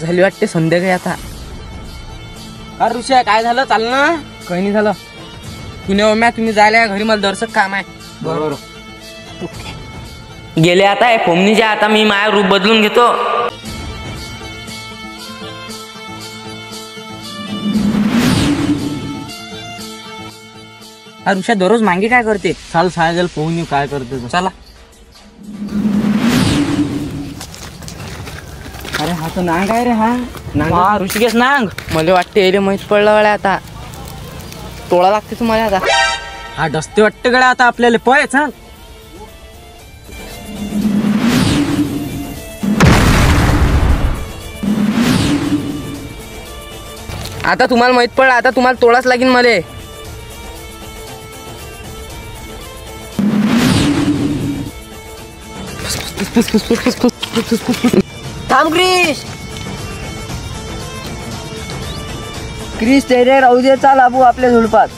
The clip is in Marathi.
झाली वाटते संध्याकाळी आता. अरे ऋषा काय झालं? चाल ना. काही नाही झालं. पुणे मॅ तुम्ही जायला घरी, मला दर्शक काम आहे. बरोबर. गेले आता आहे फोमनीच्या. आता मी माझा रूप बदलून घेतो. हा ऋषा दररोज मागे काय करते? चाल सांगायला पोहून येऊ काय करते तो. चला. अरे हा तर नांग आहे रे. हा ऋषिकेश नांग. मला वाटते एले माहीत पडलं गड्या आता. तोळा लागते तुम्हाला आता. हा डसते वाटतं गड्या आता आपल्याला. पळ सांग. आता तुम्हाला माहित पडलं. आता तुम्हाला तोळाच लागेल मले. थांब क्रिश. क्रिश ते रे राहू दे. चाल आबू आपल्या झुडपात.